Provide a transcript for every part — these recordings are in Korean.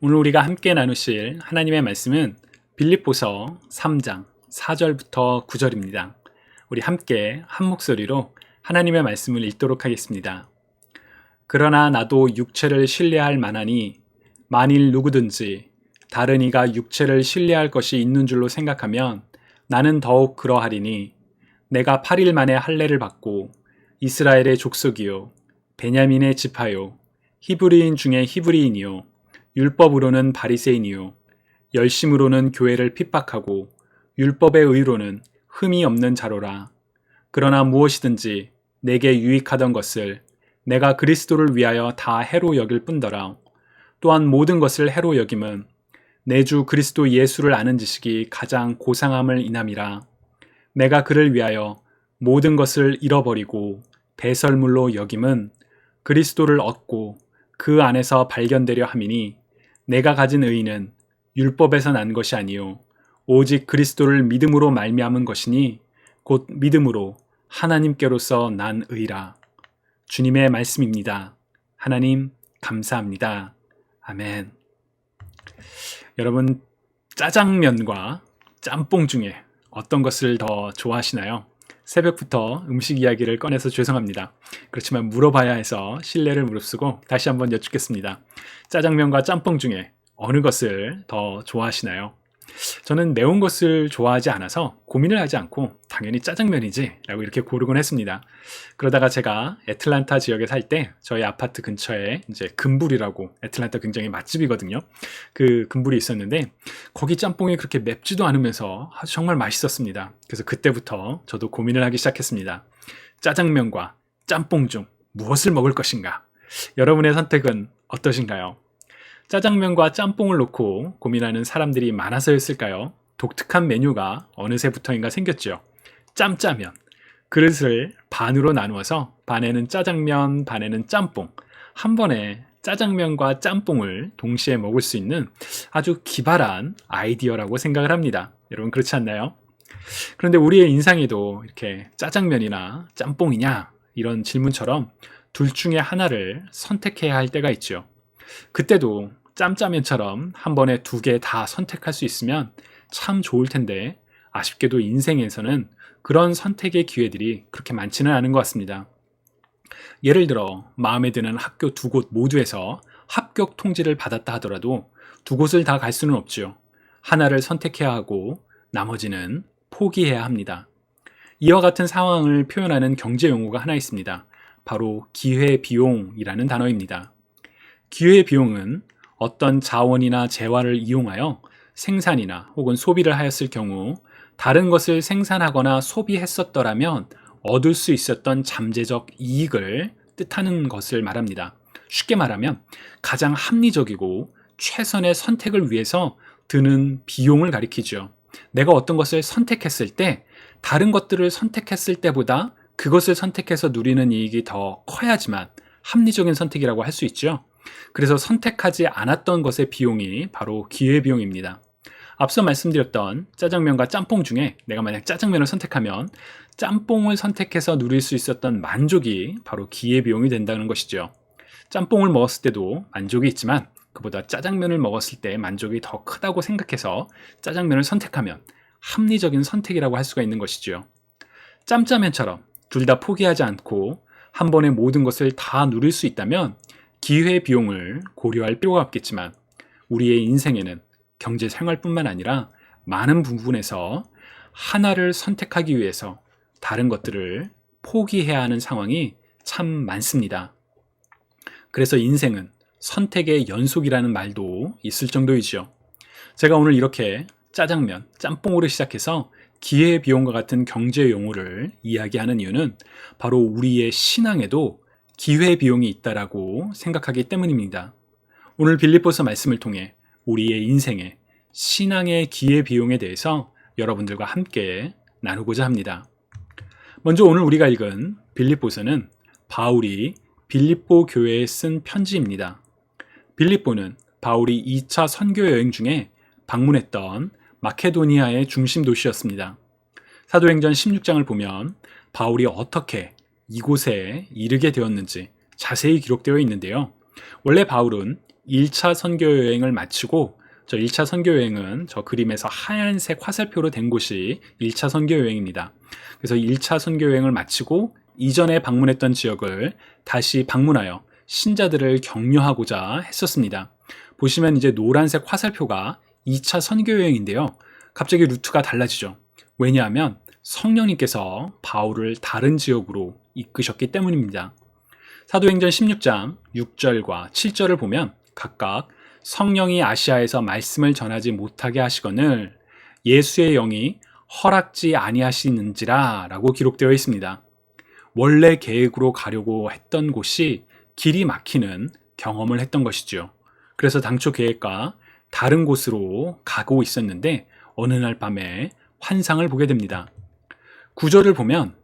오늘 우리가 함께 나누실 하나님의 말씀은 빌립보서 3장 4절부터 9절입니다. 우리 함께 한 목소리로 하나님의 말씀을 읽도록 하겠습니다. 그러나 나도 육체를 신뢰할 만하니 만일 누구든지 다른 이가 육체를 신뢰할 것이 있는 줄로 생각하면 나는 더욱 그러하리니 내가 8일 만에 할례를 받고 이스라엘의 족속이요 베냐민의 지파요 히브리인 중에 히브리인이요 율법으로는 바리새인이요 열심으로는 교회를 핍박하고 율법의 의로는 흠이 없는 자로라. 그러나 무엇이든지 내게 유익하던 것을 내가 그리스도를 위하여 다 해로 여길 뿐더러 또한 모든 것을 해로 여김은 내 주 그리스도 예수를 아는 지식이 가장 고상함을 인함이라. 내가 그를 위하여 모든 것을 잃어버리고 배설물로 여김은 그리스도를 얻고 그 안에서 발견되려 함이니 내가 가진 의는 율법에서 난 것이 아니요 오직 그리스도를 믿음으로 말미암은 것이니 곧 믿음으로 하나님께로서 난 의라. 주님의 말씀입니다. 하나님 감사합니다. 아멘. 여러분, 짜장면과 짬뽕 중에 어떤 것을 더 좋아하시나요? 새벽부터 음식 이야기를 꺼내서 죄송합니다. 그렇지만 물어봐야 해서 신뢰를 무릅쓰고 다시 한번 여쭙겠습니다. 짜장면과 짬뽕 중에 어느 것을 더 좋아하시나요? 저는 매운 것을 좋아하지 않아서 고민을 하지 않고 당연히 짜장면이지 라고 이렇게 고르곤 했습니다. 그러다가 제가 애틀란타 지역에 살 때 저희 아파트 근처에 이제 금불이라고, 애틀란타 굉장히 맛집이거든요. 그 금불이 있었는데 거기 짬뽕이 그렇게 맵지도 않으면서 아주 정말 맛있었습니다. 그래서 그때부터 저도 고민을 하기 시작했습니다. 짜장면과 짬뽕 중 무엇을 먹을 것인가? 여러분의 선택은 어떠신가요? 짜장면과 짬뽕을 놓고 고민하는 사람들이 많아서였을까요? 독특한 메뉴가 어느새부터인가 생겼죠. 짬짜면. 그릇을 반으로 나누어서 반에는 짜장면, 반에는 짬뽕. 한 번에 짜장면과 짬뽕을 동시에 먹을 수 있는 아주 기발한 아이디어라고 생각을 합니다. 여러분 그렇지 않나요? 그런데 우리의 인상에도 이렇게 짜장면이나 짬뽕이냐 이런 질문처럼 둘 중에 하나를 선택해야 할 때가 있죠. 그때도 짬짜면처럼 한 번에 두 개 다 선택할 수 있으면 참 좋을 텐데 아쉽게도 인생에서는 그런 선택의 기회들이 그렇게 많지는 않은 것 같습니다. 예를 들어 마음에 드는 학교 두 곳 모두에서 합격 통지를 받았다 하더라도 두 곳을 다 갈 수는 없지요. 하나를 선택해야 하고 나머지는 포기해야 합니다. 이와 같은 상황을 표현하는 경제 용어가 하나 있습니다. 바로 기회비용이라는 단어입니다. 기회비용은 어떤 자원이나 재화를 이용하여 생산이나 혹은 소비를 하였을 경우 다른 것을 생산하거나 소비했었더라면 얻을 수 있었던 잠재적 이익을 뜻하는 것을 말합니다. 쉽게 말하면 가장 합리적이고 최선의 선택을 위해서 드는 비용을 가리키죠. 내가 어떤 것을 선택했을 때 다른 것들을 선택했을 때보다 그것을 선택해서 누리는 이익이 더 커야지만 합리적인 선택이라고 할 수 있죠. 그래서 선택하지 않았던 것의 비용이 바로 기회비용입니다. 앞서 말씀드렸던 짜장면과 짬뽕 중에 내가 만약 짜장면을 선택하면 짬뽕을 선택해서 누릴 수 있었던 만족이 바로 기회비용이 된다는 것이죠. 짬뽕을 먹었을 때도 만족이 있지만 그보다 짜장면을 먹었을 때 만족이 더 크다고 생각해서 짜장면을 선택하면 합리적인 선택이라고 할 수가 있는 것이죠. 짬짜면처럼 둘 다 포기하지 않고 한 번에 모든 것을 다 누릴 수 있다면 기회비용을 고려할 필요가 없겠지만 우리의 인생에는 경제 생활뿐만 아니라 많은 부분에서 하나를 선택하기 위해서 다른 것들을 포기해야 하는 상황이 참 많습니다. 그래서 인생은 선택의 연속이라는 말도 있을 정도이죠. 제가 오늘 이렇게 짜장면, 짬뽕으로 시작해서 기회비용과 같은 경제 용어를 이야기하는 이유는 바로 우리의 신앙에도 기회비용이 있다라고 생각하기 때문입니다. 오늘 빌립보서 말씀을 통해 우리의 인생의 신앙의 기회비용에 대해서 여러분들과 함께 나누고자 합니다. 먼저 오늘 우리가 읽은 빌립보서는 바울이 빌립보 교회에 쓴 편지입니다. 빌립보는 바울이 2차 선교 여행 중에 방문했던 마케도니아의 중심 도시였습니다. 사도행전 16장을 보면 바울이 어떻게 이곳에 이르게 되었는지 자세히 기록되어 있는데요. 원래 바울은 1차 선교 여행을 마치고, 저 1차 선교 여행은 저 그림에서 하얀색 화살표로 된 곳이 1차 선교 여행입니다. 그래서 1차 선교 여행을 마치고 이전에 방문했던 지역을 다시 방문하여 신자들을 격려하고자 했었습니다. 보시면 이제 노란색 화살표가 2차 선교 여행인데요. 갑자기 루트가 달라지죠. 왜냐하면 성령님께서 바울을 다른 지역으로 이끄셨기 때문입니다. 사도행전 16장 6절과 7절을 보면 각각 성령이 아시아에서 말씀을 전하지 못하게 하시거늘 예수의 영이 허락지 아니하시는지라 라고 기록되어 있습니다. 원래 계획으로 가려고 했던 곳이 길이 막히는 경험을 했던 것이죠. 그래서 당초 계획과 다른 곳으로 가고 있었는데 어느 날 밤에 환상을 보게 됩니다. 9절을 보면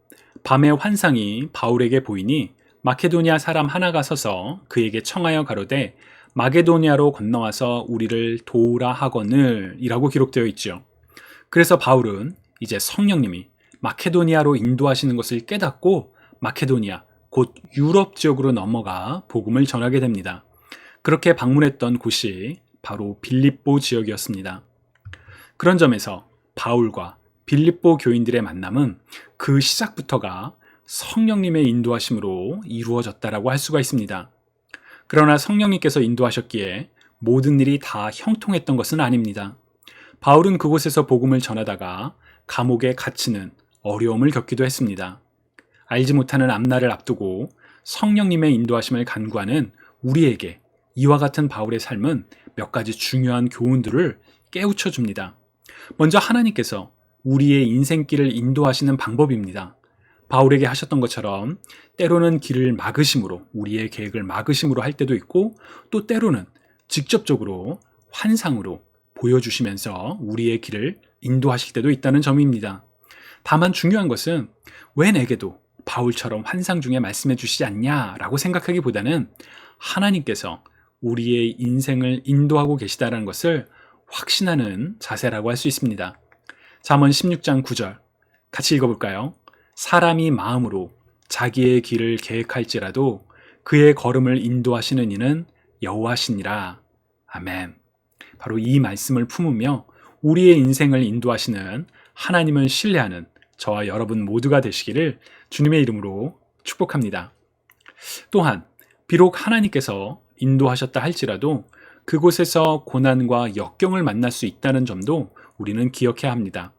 밤에 환상이 바울에게 보이니 마케도니아 사람 하나가 서서 그에게 청하여 가로되 마게도니아로 건너와서 우리를 도우라 하거늘 이라고 기록되어 있죠. 그래서 바울은 이제 성령님이 마케도니아로 인도하시는 것을 깨닫고 마케도니아, 곧 유럽 지역으로 넘어가 복음을 전하게 됩니다. 그렇게 방문했던 곳이 바로 빌립보 지역이었습니다. 그런 점에서 바울과 빌립보 교인들의 만남은 그 시작부터가 성령님의 인도하심으로 이루어졌다라고 할 수가 있습니다. 그러나 성령님께서 인도하셨기에 모든 일이 다 형통했던 것은 아닙니다. 바울은 그곳에서 복음을 전하다가 감옥에 갇히는 어려움을 겪기도 했습니다. 알지 못하는 앞날을 앞두고 성령님의 인도하심을 간구하는 우리에게 이와 같은 바울의 삶은 몇 가지 중요한 교훈들을 깨우쳐 줍니다. 먼저 하나님께서 우리의 인생길을 인도하시는 방법입니다. 바울에게 하셨던 것처럼 때로는 길을 막으심으로, 우리의 계획을 막으심으로 할 때도 있고, 또 때로는 직접적으로 환상으로 보여주시면서 우리의 길을 인도하실 때도 있다는 점입니다. 다만 중요한 것은 왜 내게도 바울처럼 환상 중에 말씀해 주시지 않냐라고 생각하기보다는 하나님께서 우리의 인생을 인도하고 계시다는 것을 확신하는 자세라고 할 수 있습니다. 잠언 16장 9절 같이 읽어볼까요? 사람이 마음으로 자기의 길을 계획할지라도 그의 걸음을 인도하시는 이는 여호와시니라. 아멘. 바로 이 말씀을 품으며 우리의 인생을 인도하시는 하나님을 신뢰하는 저와 여러분 모두가 되시기를 주님의 이름으로 축복합니다. 또한 비록 하나님께서 인도하셨다 할지라도 그곳에서 고난과 역경을 만날 수 있다는 점도 우리는 기억해야 합니다.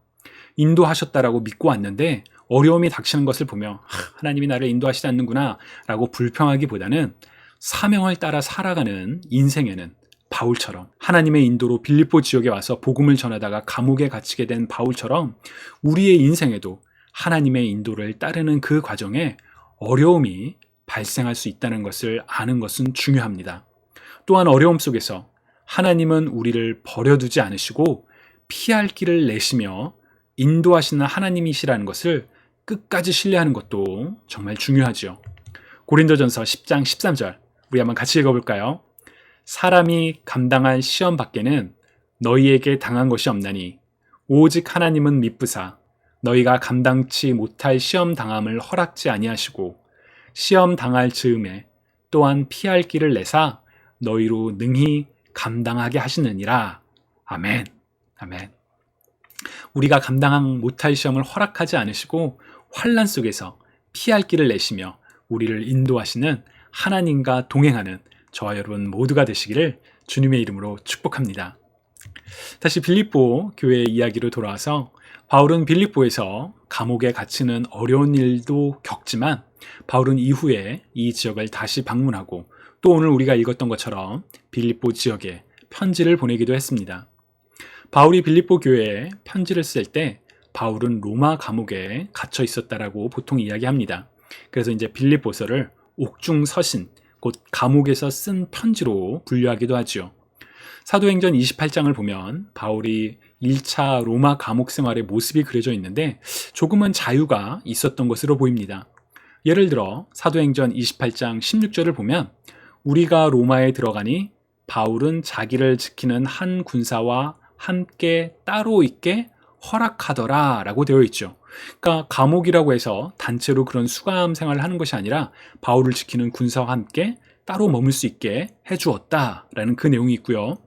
인도하셨다라고 믿고 왔는데 어려움이 닥치는 것을 보며 하나님이 나를 인도하시지 않는구나 라고 불평하기보다는 사명을 따라 살아가는 인생에는 바울처럼 하나님의 인도로 빌립보 지역에 와서 복음을 전하다가 감옥에 갇히게 된 바울처럼 우리의 인생에도 하나님의 인도를 따르는 그 과정에 어려움이 발생할 수 있다는 것을 아는 것은 중요합니다. 또한 어려움 속에서 하나님은 우리를 버려두지 않으시고 피할 길을 내시며 인도하시는 하나님이시라는 것을 끝까지 신뢰하는 것도 정말 중요하죠. 고린도전서 10장 13절 우리 한번 같이 읽어볼까요? 사람이 감당한 시험 밖에는 너희에게 당한 것이 없나니 오직 하나님은 미쁘사 너희가 감당치 못할 시험 당함을 허락지 아니하시고 시험 당할 즈음에 또한 피할 길을 내사 너희로 능히 감당하게 하시느니라. 아멘. 아멘. 우리가 감당 못할 시험을 허락하지 않으시고 환난 속에서 피할 길을 내시며 우리를 인도하시는 하나님과 동행하는 저와 여러분 모두가 되시기를 주님의 이름으로 축복합니다. 다시 빌립보 교회 이야기로 돌아와서 바울은 빌립보에서 감옥에 갇히는 어려운 일도 겪지만 바울은 이후에 이 지역을 다시 방문하고 또 오늘 우리가 읽었던 것처럼 빌립보 지역에 편지를 보내기도 했습니다. 바울이 빌립보 교회에 편지를 쓸 때 바울은 로마 감옥에 갇혀 있었다라고 보통 이야기합니다. 그래서 이제 빌립보서를 옥중서신, 곧 감옥에서 쓴 편지로 분류하기도 하죠. 사도행전 28장을 보면 바울이 1차 로마 감옥 생활의 모습이 그려져 있는데 조금은 자유가 있었던 것으로 보입니다. 예를 들어 사도행전 28장 16절을 보면 우리가 로마에 들어가니 바울은 자기를 지키는 한 군사와 함께 따로 있게 허락하더라 라고 되어 있죠. 그러니까 감옥이라고 해서 단체로 그런 수감 생활을 하는 것이 아니라 바울을 지키는 군사와 함께 따로 머물 수 있게 해주었다라는 그 내용이 있고요.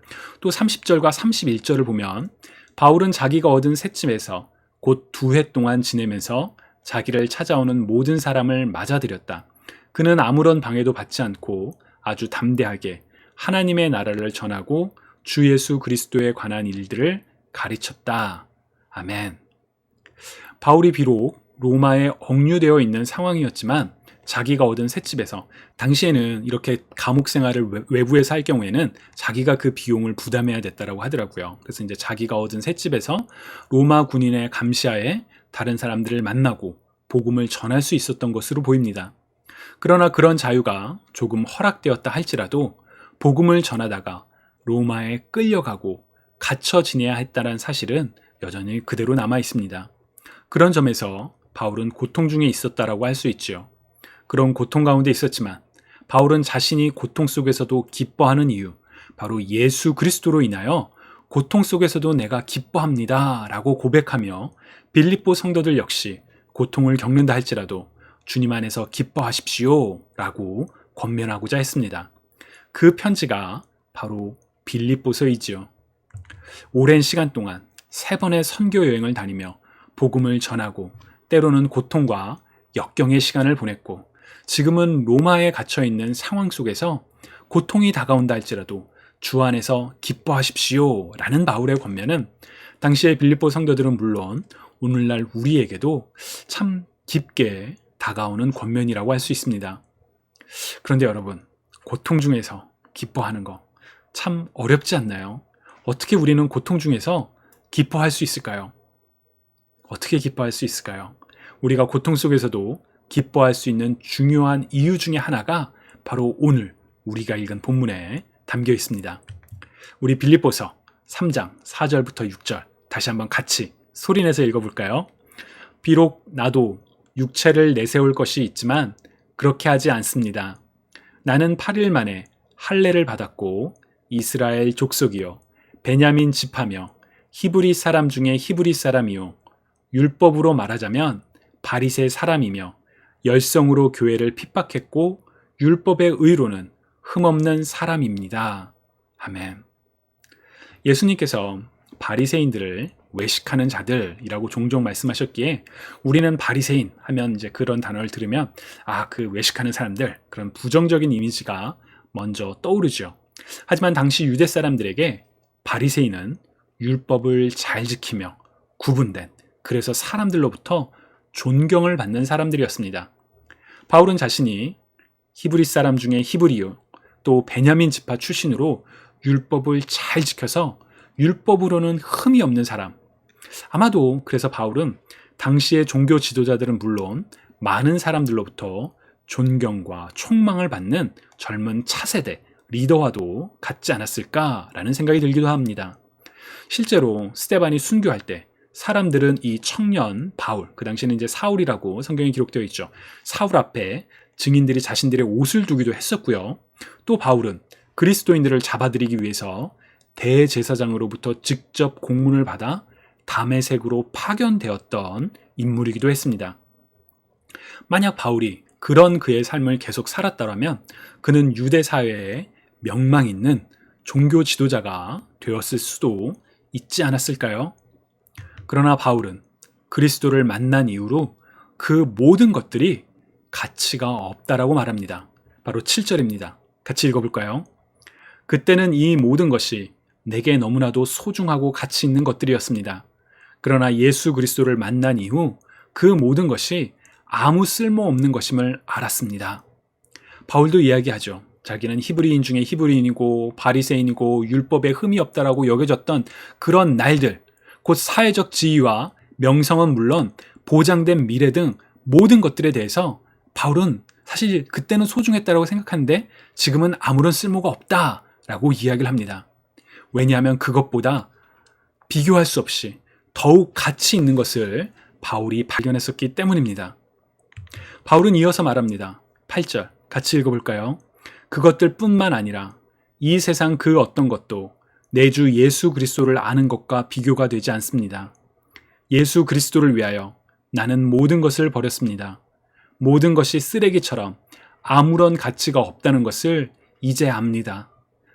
또 30절과 31절을 보면 바울은 자기가 얻은 셋집에서 곧 2해 동안 지내면서 자기를 찾아오는 모든 사람을 맞아들였다. 그는 아무런 방해도 받지 않고 아주 담대하게 하나님의 나라를 전하고 주 예수 그리스도에 관한 일들을 가르쳤다. 아멘. 바울이 비록 로마에 억류되어 있는 상황이었지만 자기가 얻은 셋집에서, 당시에는 이렇게 감옥 생활을 외부에서 할 경우에는 자기가 그 비용을 부담해야 됐다라고 하더라고요. 그래서 이제 자기가 얻은 셋집에서 로마 군인의 감시하에 다른 사람들을 만나고 복음을 전할 수 있었던 것으로 보입니다. 그러나 그런 자유가 조금 허락되었다 할지라도 복음을 전하다가 로마에 끌려가고 갇혀 지내야 했다는 사실은 여전히 그대로 남아 있습니다. 그런 점에서 바울은 고통 중에 있었다라고 할 수 있지요. 그런 고통 가운데 있었지만 바울은 자신이 고통 속에서도 기뻐하는 이유, 바로 예수 그리스도로 인하여 고통 속에서도 내가 기뻐합니다 라고 고백하며 빌립보 성도들 역시 고통을 겪는다 할지라도 주님 안에서 기뻐하십시오 라고 권면하고자 했습니다. 그 편지가 바로 빌립보서이지요. 오랜 시간 동안 3번의 선교 여행을 다니며 복음을 전하고 때로는 고통과 역경의 시간을 보냈고, 지금은 로마에 갇혀있는 상황 속에서 고통이 다가온다 할지라도 주 안에서 기뻐하십시오 라는 바울의 권면은 당시의 빌립보 성도들은 물론 오늘날 우리에게도 참 깊게 다가오는 권면이라고 할 수 있습니다. 그런데 여러분, 고통 중에서 기뻐하는 거 참 어렵지 않나요? 어떻게 우리는 고통 중에서 기뻐할 수 있을까요? 어떻게 기뻐할 수 있을까요? 우리가 고통 속에서도 기뻐할 수 있는 중요한 이유 중에 하나가 바로 오늘 우리가 읽은 본문에 담겨 있습니다. 우리 빌립보서 3장 4절부터 6절 다시 한번 같이 소리내서 읽어볼까요? 비록 나도 육체를 내세울 것이 있지만 그렇게 하지 않습니다. 나는 8일 만에 할례를 받았고 이스라엘 족속이요 베냐민 지파며 히브리 사람 중에 히브리 사람이요 율법으로 말하자면 바리새 사람이며 열성으로 교회를 핍박했고 율법의 의로는 흠없는 사람입니다. 아멘. 예수님께서 바리새인들을 외식하는 자들이라고 종종 말씀하셨기에 우리는 바리새인 하면 이제 그런 단어를 들으면 그 외식하는 사람들, 그런 부정적인 이미지가 먼저 떠오르죠. 하지만 당시 유대 사람들에게 바리새인은 율법을 잘 지키며 구분된, 그래서 사람들로부터 존경을 받는 사람들이었습니다. 바울은 자신이 히브리 사람 중에 히브리요, 또 베냐민 지파 출신으로 율법을 잘 지켜서 율법으로는 흠이 없는 사람. 아마도 그래서 바울은 당시의 종교 지도자들은 물론 많은 사람들로부터 존경과 촉망을 받는 젊은 차세대 리더와도 같지 않았을까라는 생각이 들기도 합니다. 실제로 스데반이 순교할 때 사람들은 이 청년 바울, 그 당시에는 이제 사울이라고 성경에 기록되어 있죠. 사울 앞에 증인들이 자신들의 옷을 두기도 했었고요. 또 바울은 그리스도인들을 잡아들이기 위해서 대제사장으로부터 직접 공문을 받아 다메섹으로 파견되었던 인물이기도 했습니다. 만약 바울이 그런 그의 삶을 계속 살았다면 그는 유대 사회에 명망 있는 종교 지도자가 되었을 수도 있지 않았을까요? 그러나 바울은 그리스도를 만난 이후로 그 모든 것들이 가치가 없다라고 말합니다. 바로 7절입니다. 같이 읽어볼까요? 그때는 이 모든 것이 내게 너무나도 소중하고 가치 있는 것들이었습니다. 그러나 예수 그리스도를 만난 이후 그 모든 것이 아무 쓸모없는 것임을 알았습니다. 바울도 이야기하죠. 자기는 히브리인 중에 히브리인이고 바리새인이고 율법에 흠이 없다라고 여겨졌던 그런 날들, 곧 사회적 지위와 명성은 물론 보장된 미래 등 모든 것들에 대해서 바울은 사실 그때는 소중했다라고 생각하는데 지금은 아무런 쓸모가 없다라고 이야기를 합니다. 왜냐하면 그것보다 비교할 수 없이 더욱 가치 있는 것을 바울이 발견했었기 때문입니다. 바울은 이어서 말합니다. 8절 같이 읽어볼까요? 그것들 뿐만 아니라 이 세상 그 어떤 것도 내 주 예수 그리스도를 아는 것과 비교가 되지 않습니다. 예수 그리스도를 위하여 나는 모든 것을 버렸습니다. 모든 것이 쓰레기처럼 아무런 가치가 없다는 것을 이제 압니다.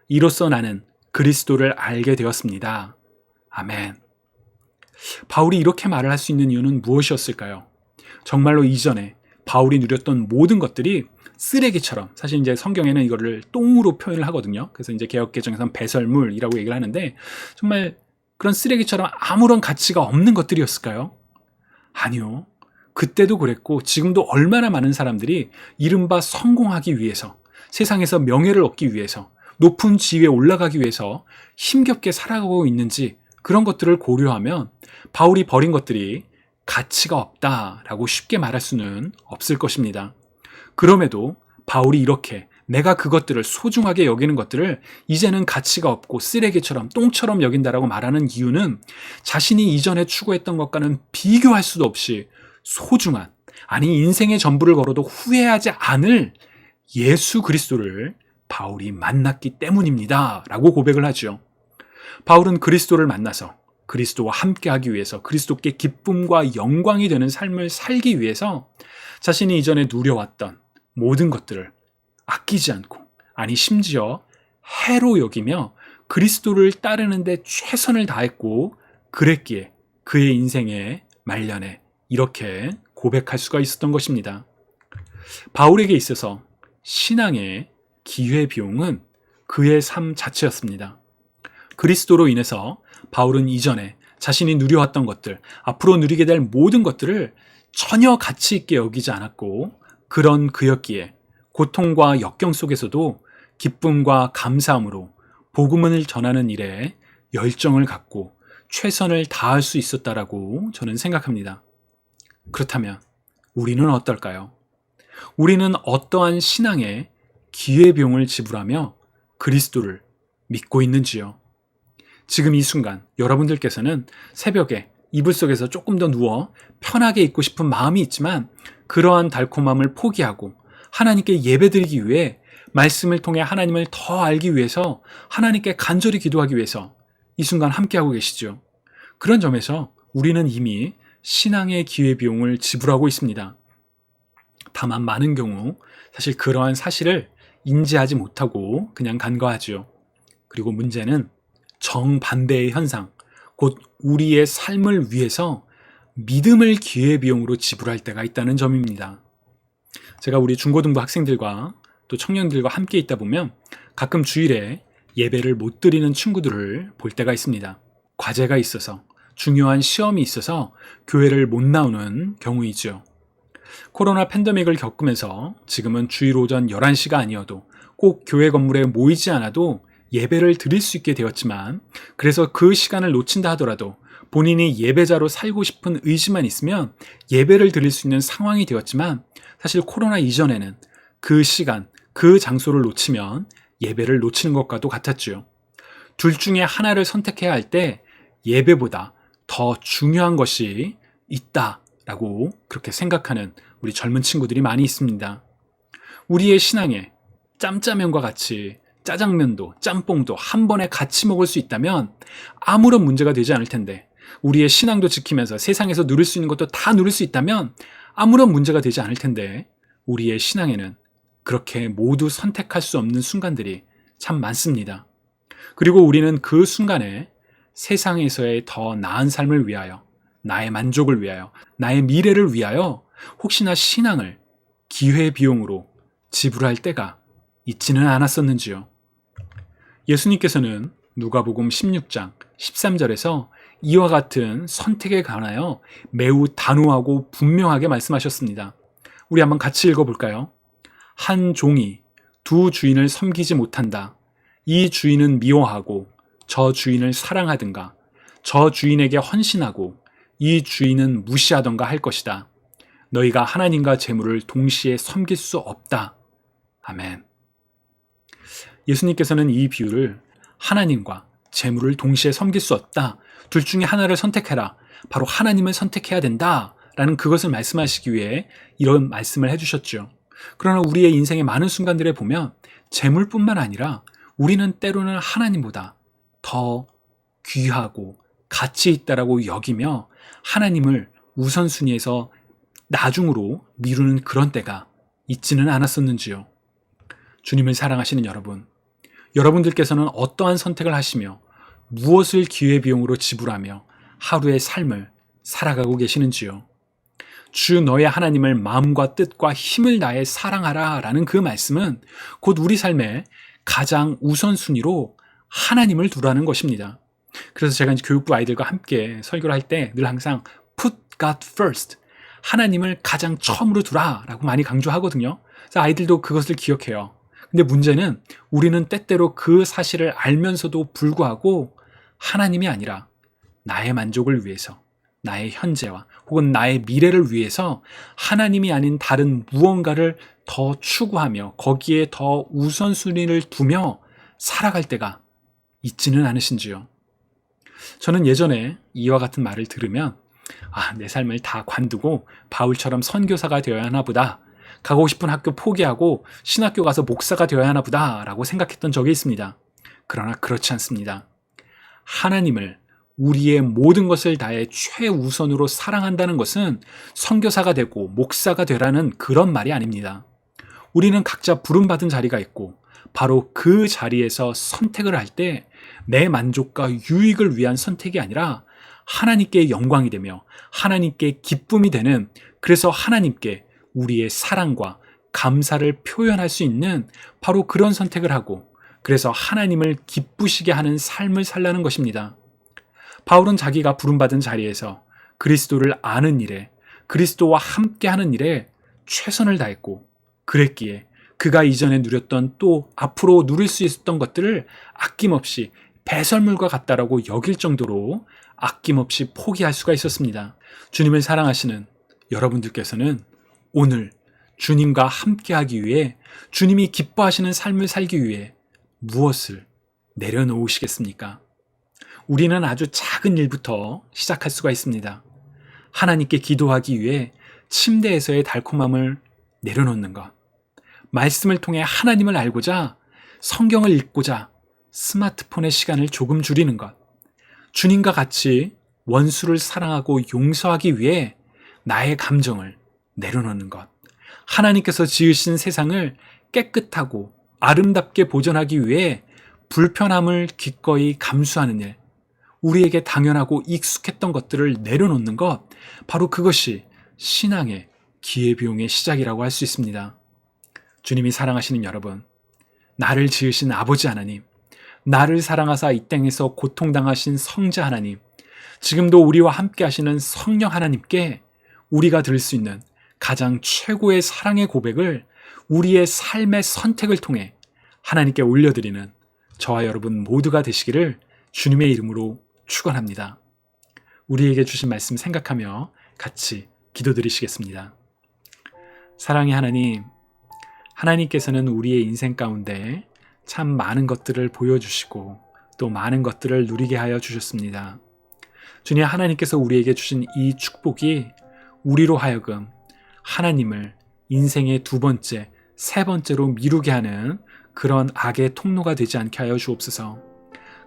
이로써 나는 그리스도를 알게 되었습니다. 아멘. 바울이 이렇게 말을 할 수 있는 이유는 무엇이었을까요? 정말로 이전에 바울이 누렸던 모든 것들이 쓰레기처럼, 사실 이제 성경에는 이거를 똥으로 표현을 하거든요. 그래서 이제 개역개정에서는 배설물이라고 얘기를 하는데, 정말 그런 쓰레기처럼 아무런 가치가 없는 것들이었을까요? 아니요. 그때도 그랬고 지금도 얼마나 많은 사람들이 이른바 성공하기 위해서, 세상에서 명예를 얻기 위해서, 높은 지위에 올라가기 위해서 힘겹게 살아가고 있는지, 그런 것들을 고려하면 바울이 버린 것들이 가치가 없다라고 쉽게 말할 수는 없을 것입니다. 그럼에도 바울이 이렇게 내가 그것들을 소중하게 여기는 것들을 이제는 가치가 없고 쓰레기처럼 똥처럼 여긴다라고 말하는 이유는 자신이 이전에 추구했던 것과는 비교할 수도 없이 소중한, 아니 인생의 전부를 걸어도 후회하지 않을 예수 그리스도를 바울이 만났기 때문입니다 라고 고백을 하죠. 바울은 그리스도를 만나서 그리스도와 함께하기 위해서, 그리스도께 기쁨과 영광이 되는 삶을 살기 위해서 자신이 이전에 누려왔던 모든 것들을 아끼지 않고, 아니 심지어 해로 여기며 그리스도를 따르는데 최선을 다했고 그랬기에 그의 인생의 말년에 이렇게 고백할 수가 있었던 것입니다. 바울에게 있어서 신앙의 기회비용은 그의 삶 자체였습니다. 그리스도로 인해서 바울은 이전에 자신이 누려왔던 것들, 앞으로 누리게 될 모든 것들을 전혀 가치 있게 여기지 않았고, 그런 그였기에 고통과 역경 속에서도 기쁨과 감사함으로 복음을 전하는 일에 열정을 갖고 최선을 다할 수 있었다라고 저는 생각합니다. 그렇다면 우리는 어떨까요? 우리는 어떠한 신앙의 기회비용을 지불하며 그리스도를 믿고 있는지요? 지금 이 순간 여러분들께서는 새벽에 이불 속에서 조금 더 누워 편하게 있고 싶은 마음이 있지만, 그러한 달콤함을 포기하고 하나님께 예배드리기 위해, 말씀을 통해 하나님을 더 알기 위해서, 하나님께 간절히 기도하기 위해서 이 순간 함께하고 계시죠. 그런 점에서 우리는 이미 신앙의 기회비용을 지불하고 있습니다. 다만 많은 경우 사실 그러한 사실을 인지하지 못하고 그냥 간과하죠. 그리고 문제는 정반대의 현상, 곧 우리의 삶을 위해서 믿음을 기회비용으로 지불할 때가 있다는 점입니다. 제가 우리 중고등부 학생들과 또 청년들과 함께 있다 보면 가끔 주일에 예배를 못 드리는 친구들을 볼 때가 있습니다. 과제가 있어서, 중요한 시험이 있어서 교회를 못 나오는 경우이죠. 코로나 팬데믹을 겪으면서 지금은 주일 오전 11시가 아니어도 꼭 교회 건물에 모이지 않아도 예배를 드릴 수 있게 되었지만, 그래서 그 시간을 놓친다 하더라도 본인이 예배자로 살고 싶은 의지만 있으면 예배를 드릴 수 있는 상황이 되었지만, 사실 코로나 이전에는 그 시간, 그 장소를 놓치면 예배를 놓치는 것과도 같았죠. 둘 중에 하나를 선택해야 할 때 예배보다 더 중요한 것이 있다라고 그렇게 생각하는 우리 젊은 친구들이 많이 있습니다. 우리의 신앙에 짬짜면과 같이 짜장면도 짬뽕도 한 번에 같이 먹을 수 있다면 아무런 문제가 되지 않을 텐데, 우리의 신앙도 지키면서 세상에서 누릴 수 있는 것도 다 누릴 수 있다면 아무런 문제가 되지 않을 텐데, 우리의 신앙에는 그렇게 모두 선택할 수 없는 순간들이 참 많습니다. 그리고 우리는 그 순간에 세상에서의 더 나은 삶을 위하여, 나의 만족을 위하여, 나의 미래를 위하여 혹시나 신앙을 기회비용으로 지불할 때가 있지는 않았었는지요. 예수님께서는 누가복음 16장 13절에서 이와 같은 선택에 관하여 매우 단호하고 분명하게 말씀하셨습니다. 우리 한번 같이 읽어볼까요? 한 종이 두 주인을 섬기지 못한다. 이 주인은 미워하고 저 주인을 사랑하든가, 저 주인에게 헌신하고 이 주인은 무시하던가 할 것이다. 너희가 하나님과 재물을 동시에 섬길 수 없다. 아멘. 예수님께서는 이 비유를 하나님과 재물을 동시에 섬길 수 없다, 둘 중에 하나를 선택해라, 바로 하나님을 선택해야 된다 라는 그것을 말씀하시기 위해 이런 말씀을 해주셨죠. 그러나 우리의 인생의 많은 순간들에 보면 재물뿐만 아니라 우리는 때로는 하나님보다 더 귀하고 가치 있다라고 여기며 하나님을 우선순위에서 나중으로 미루는 그런 때가 잊지는 않았었는지요? 주님을 사랑하시는 여러분, 여러분들께서는 어떠한 선택을 하시며 무엇을 기회비용으로 지불하며 하루의 삶을 살아가고 계시는지요? 주 너의 하나님을 마음과 뜻과 힘을 다해 사랑하라 라는 그 말씀은 곧 우리 삶의 가장 우선순위로 하나님을 두라는 것입니다. 그래서 제가 이제 교육부 아이들과 함께 설교를 할 때 늘 항상 Put God first, 하나님을 가장 처음으로 두라 라고 많이 강조하거든요. 그래서 아이들도 그것을 기억해요. 근데 문제는 우리는 때때로 그 사실을 알면서도 불구하고 하나님이 아니라 나의 만족을 위해서, 나의 현재와 혹은 나의 미래를 위해서 하나님이 아닌 다른 무언가를 더 추구하며 거기에 더 우선순위를 두며 살아갈 때가 있지는 않으신지요? 저는 예전에 이와 같은 말을 들으면 내 삶을 다 관두고 바울처럼 선교사가 되어야 하나 보다, 가고 싶은 학교 포기하고 신학교 가서 목사가 되어야 하나 보다 라고 생각했던 적이 있습니다. 그러나 그렇지 않습니다. 하나님을 우리의 모든 것을 다해 최우선으로 사랑한다는 것은 선교사가 되고 목사가 되라는 그런 말이 아닙니다. 우리는 각자 부름받은 자리가 있고 바로 그 자리에서 선택을 할 때 내 만족과 유익을 위한 선택이 아니라 하나님께 영광이 되며 하나님께 기쁨이 되는, 그래서 하나님께 우리의 사랑과 감사를 표현할 수 있는 바로 그런 선택을 하고, 그래서 하나님을 기쁘시게 하는 삶을 살라는 것입니다. 바울은 자기가 부름받은 자리에서 그리스도를 아는 일에, 그리스도와 함께하는 일에 최선을 다했고, 그랬기에 그가 이전에 누렸던 또 앞으로 누릴 수 있었던 것들을 아낌없이 배설물과 같다라고 여길 정도로 아낌없이 포기할 수가 있었습니다. 주님을 사랑하시는 여러분들께서는 오늘 주님과 함께하기 위해, 주님이 기뻐하시는 삶을 살기 위해 무엇을 내려놓으시겠습니까? 우리는 아주 작은 일부터 시작할 수가 있습니다. 하나님께 기도하기 위해 침대에서의 달콤함을 내려놓는 것, 말씀을 통해 하나님을 알고자 성경을 읽고자 스마트폰의 시간을 조금 줄이는 것, 주님과 같이 원수를 사랑하고 용서하기 위해 나의 감정을 내려놓는 것, 하나님께서 지으신 세상을 깨끗하고 아름답게 보존하기 위해 불편함을 기꺼이 감수하는 일, 우리에게 당연하고 익숙했던 것들을 내려놓는 것, 바로 그것이 신앙의 기회비용의 시작이라고 할 수 있습니다. 주님이 사랑하시는 여러분, 나를 지으신 아버지 하나님, 나를 사랑하사 이 땅에서 고통당하신 성자 하나님, 지금도 우리와 함께 하시는 성령 하나님께 우리가 드릴 수 있는 가장 최고의 사랑의 고백을 우리의 삶의 선택을 통해 하나님께 올려드리는 저와 여러분 모두가 되시기를 주님의 이름으로 축원합니다. 우리에게 주신 말씀 생각하며 같이 기도드리시겠습니다. 사랑의 하나님, 하나님께서는 우리의 인생 가운데 참 많은 것들을 보여주시고 또 많은 것들을 누리게 하여 주셨습니다. 주님, 하나님께서 우리에게 주신 이 축복이 우리로 하여금 하나님을 인생의 두 번째, 세 번째로 미루게 하는 그런 악의 통로가 되지 않게 하여 주옵소서.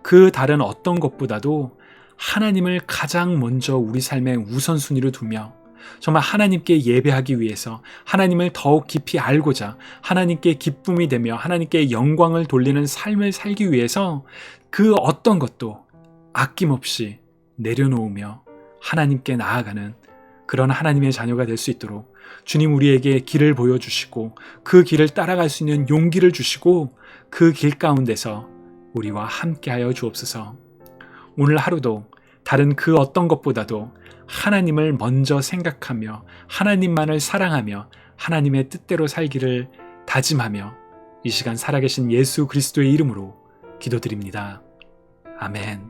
그 다른 어떤 것보다도 하나님을 가장 먼저 우리 삶의 우선순위로 두며 정말 하나님께 예배하기 위해서, 하나님을 더욱 깊이 알고자 하나님께 기쁨이 되며 하나님께 영광을 돌리는 삶을 살기 위해서 그 어떤 것도 아낌없이 내려놓으며 하나님께 나아가는 그런 하나님의 자녀가 될 수 있도록 주님 우리에게 길을 보여주시고 그 길을 따라갈 수 있는 용기를 주시고 그 길 가운데서 우리와 함께하여 주옵소서. 오늘 하루도 다른 그 어떤 것보다도 하나님을 먼저 생각하며 하나님만을 사랑하며 하나님의 뜻대로 살기를 다짐하며 이 시간 살아계신 예수 그리스도의 이름으로 기도드립니다. 아멘.